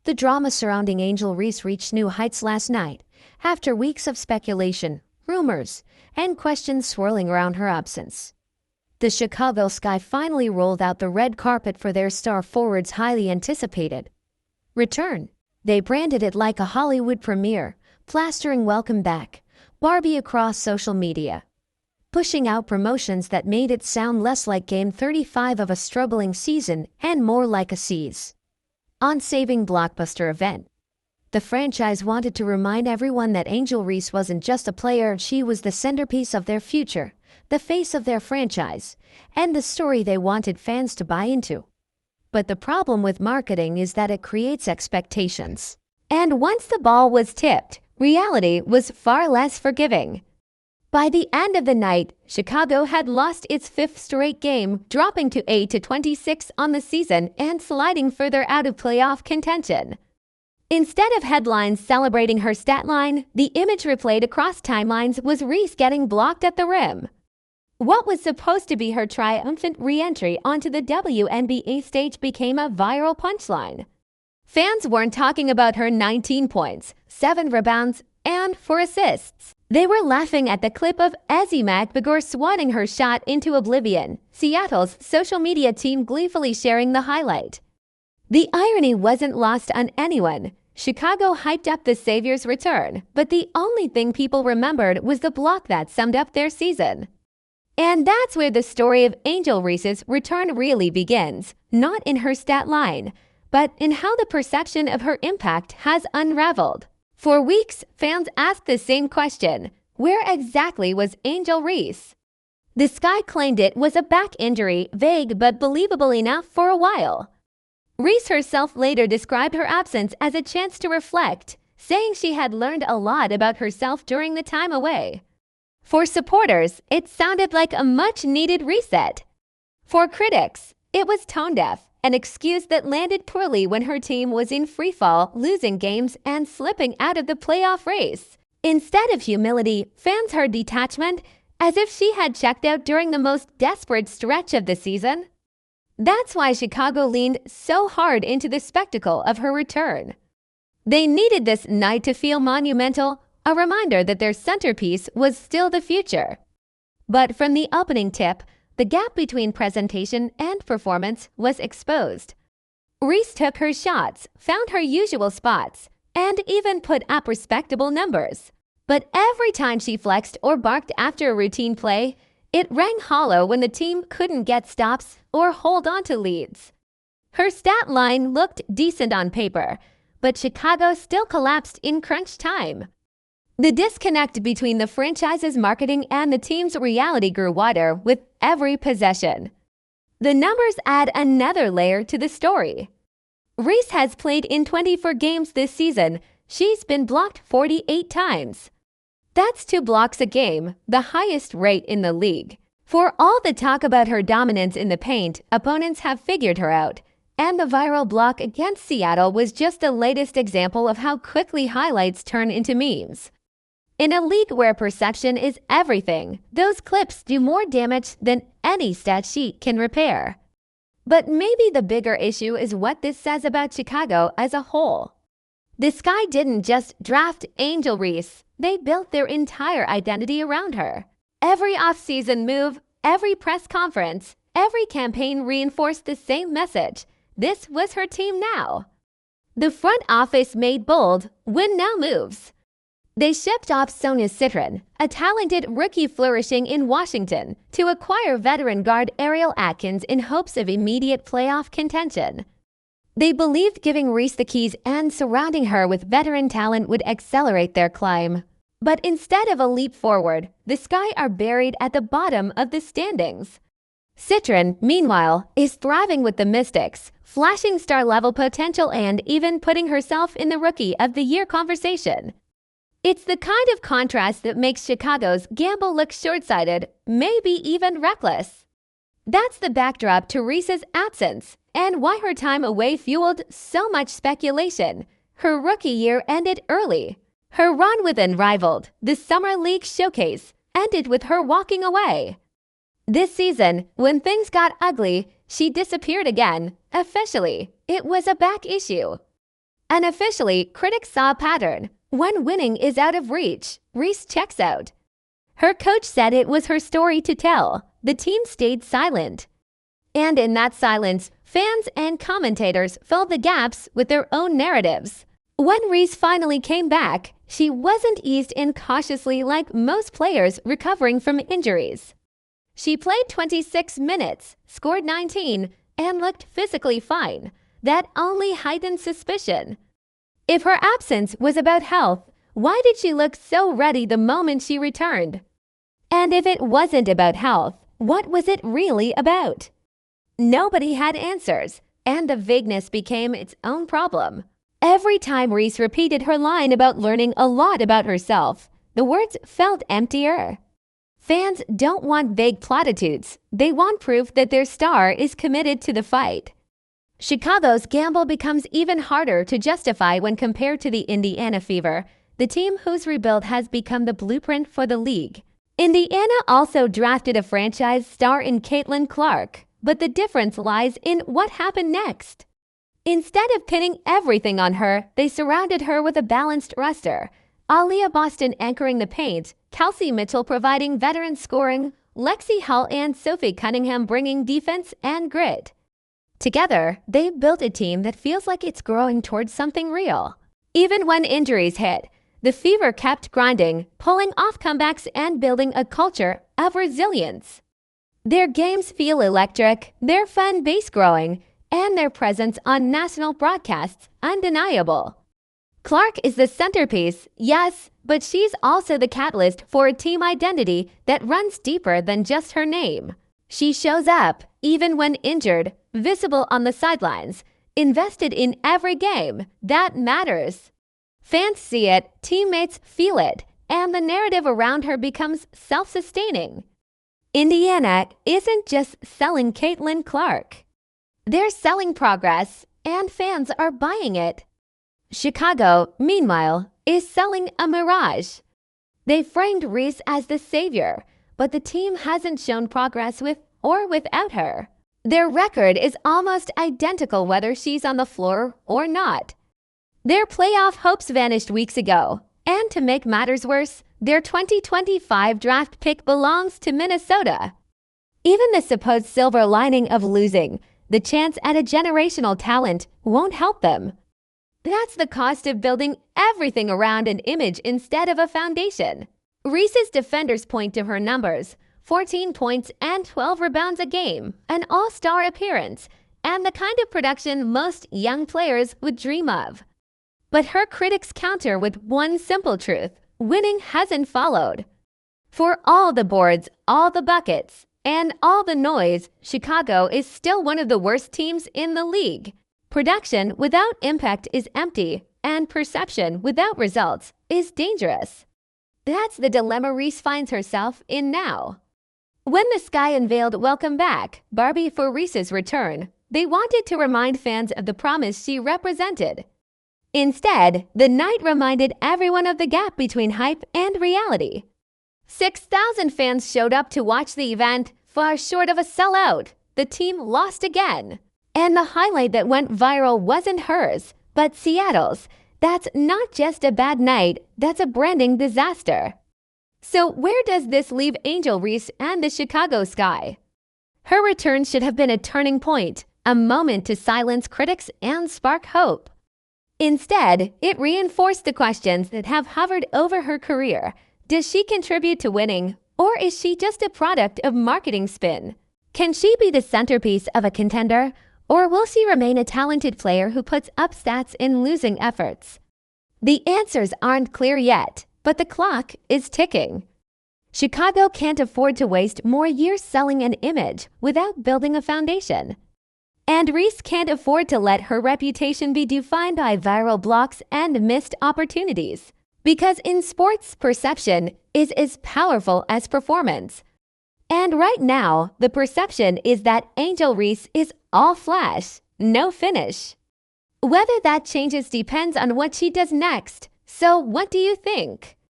The drama surrounding Angel Reese reached new heights last night, after weeks of speculation, rumors, and questions swirling around her absence. The Chicago Sky finally rolled out the red carpet for their star forward's highly anticipated return. They branded it like a Hollywood premiere, plastering "Welcome Back, Barbie" across social media, pushing out promotions that made it sound less like Game 35 of a struggling season and more like a on-saving blockbuster event. The franchise wanted to remind everyone that Angel Reese wasn't just a player, she was the centerpiece of their future, the face of their franchise, and the story they wanted fans to buy into. But the problem with marketing is that it creates expectations. And once the ball was tipped, reality was far less forgiving. By the end of the night, Chicago had lost its fifth straight game, dropping to 8-26 on the season and sliding further out of playoff contention. Instead of headlines celebrating her stat line, the image replayed across timelines was Reese getting blocked at the rim. What was supposed to be her triumphant re-entry onto the WNBA stage became a viral punchline. Fans weren't talking about her 19 points, 7 rebounds, and 4 assists. They were laughing at the clip of Ezi Magbegor swatting her shot into oblivion, Seattle's social media team gleefully sharing the highlight. The irony wasn't lost on anyone. Chicago hyped up the Savior's return, but the only thing people remembered was the block that summed up their season. And that's where the story of Angel Reese's return really begins, not in her stat line, but in how the perception of her impact has unraveled. For weeks, fans asked the same question: where exactly was Angel Reese? The Sky claimed it was a back injury, vague but believable enough for a while. Reese herself later described her absence as a chance to reflect, saying she had learned a lot about herself during the time away. For supporters, it sounded like a much-needed reset. For critics, it was tone-deaf, an excuse that landed poorly when her team was in freefall, losing games and slipping out of the playoff race. Instead of humility, fans heard detachment, as if she had checked out during the most desperate stretch of the season. That's why Chicago leaned so hard into the spectacle of her return. They needed this night to feel monumental, a reminder that their centerpiece was still the future. But from the opening tip, the gap between presentation and performance was exposed. Reese took her shots, found her usual spots, and even put up respectable numbers. But every time she flexed or barked after a routine play, it rang hollow when the team couldn't get stops or hold on to leads. Her stat line looked decent on paper, but Chicago still collapsed in crunch time. The disconnect between the franchise's marketing and the team's reality grew wider with every possession. The numbers add another layer to the story. Reese has played in 24 games this season. She's been blocked 48 times. That's 2 blocks a game, the highest rate in the league. For all the talk about her dominance in the paint, opponents have figured her out. And the viral block against Seattle was just the latest example of how quickly highlights turn into memes. In a league where perception is everything, those clips do more damage than any stat sheet can repair. But maybe the bigger issue is what this says about Chicago as a whole. The Sky didn't just draft Angel Reese, they built their entire identity around her. Every off-season move, every press conference, every campaign reinforced the same message: this was her team now. The front office made bold, win now moves. They shipped off Sonia Citron, a talented rookie flourishing in Washington, to acquire veteran guard Ariel Atkins in hopes of immediate playoff contention. They believed giving Reese the keys and surrounding her with veteran talent would accelerate their climb. But instead of a leap forward, the Sky are buried at the bottom of the standings. Citron, meanwhile, is thriving with the Mystics, flashing star-level potential and even putting herself in the Rookie of the Year conversation. It's the kind of contrast that makes Chicago's gamble look short-sighted, maybe even reckless. That's the backdrop to Reese's absence, and why her time away fueled so much speculation. Her rookie year ended early. Her run with Unrivaled, the Summer League Showcase, ended with her walking away. This season, when things got ugly, she disappeared again. Officially, it was a back issue. Unofficially, critics saw a pattern. When winning is out of reach, Reese checks out. Her coach said it was her story to tell. The team stayed silent. And in that silence, fans and commentators filled the gaps with their own narratives. When Reese finally came back, she wasn't eased in cautiously like most players recovering from injuries. She played 26 minutes, scored 19, and looked physically fine. That only heightened suspicion. If her absence was about health, why did she look so ready the moment she returned? And if it wasn't about health, what was it really about? Nobody had answers, and the vagueness became its own problem. Every time Reese repeated her line about learning a lot about herself, the words felt emptier. Fans don't want vague platitudes. They want proof that their star is committed to the fight. Chicago's gamble becomes even harder to justify when compared to the Indiana Fever, the team whose rebuild has become the blueprint for the league. Indiana also drafted a franchise star in Caitlin Clark, but the difference lies in what happened next. Instead of pinning everything on her, they surrounded her with a balanced roster. Aaliyah Boston anchoring the paint, Kelsey Mitchell providing veteran scoring, Lexi Hull and Sophie Cunningham bringing defense and grit. Together, they've built a team that feels like it's growing towards something real. Even when injuries hit, the Fever kept grinding, pulling off comebacks and building a culture of resilience. Their games feel electric, their fan base growing, and their presence on national broadcasts undeniable. Clark is the centerpiece, yes, but she's also the catalyst for a team identity that runs deeper than just her name. She shows up, even when injured, visible on the sidelines, invested in every game. That matters. Fans see it, teammates feel it, and the narrative around her becomes self-sustaining. Indiana isn't just selling Caitlin Clark. They're selling progress, and fans are buying it. Chicago, meanwhile, is selling a mirage. They framed Reese as the savior, but the team hasn't shown progress with or without her. Their record is almost identical whether she's on the floor or not. Their playoff hopes vanished weeks ago, and to make matters worse, their 2025 draft pick belongs to Minnesota. Even the supposed silver lining of losing, the chance at a generational talent, won't help them. That's the cost of building everything around an image instead of a foundation. Reese's defenders point to her numbers: 14 points and 12 rebounds a game, an all-star appearance, and the kind of production most young players would dream of. But her critics counter with one simple truth: winning hasn't followed. For all the boards, all the buckets, and all the noise, Chicago is still one of the worst teams in the league. Production without impact is empty, and perception without results is dangerous. That's the dilemma Reese finds herself in now. When the Sky unveiled Welcome Back, Barbie for Reese's return, they wanted to remind fans of the promise she represented. Instead, the night reminded everyone of the gap between hype and reality. 6,000 fans showed up to watch the event, far short of a sellout. The team lost again. And the highlight that went viral wasn't hers, but Seattle's. That's not just a bad night, that's a branding disaster. So where does this leave Angel Reese and the Chicago Sky? Her return should have been a turning point, a moment to silence critics and spark hope. Instead, it reinforced the questions that have hovered over her career. Does she contribute to winning, or is she just a product of marketing spin? Can she be the centerpiece of a contender, or will she remain a talented player who puts up stats in losing efforts? The answers aren't clear yet, but the clock is ticking. Chicago can't afford to waste more years selling an image without building a foundation. And Reese can't afford to let her reputation be defined by viral blocks and missed opportunities. Because in sports, perception is as powerful as performance. And right now, the perception is that Angel Reese is all flash, no finish. Whether that changes depends on what she does next. So what do you think?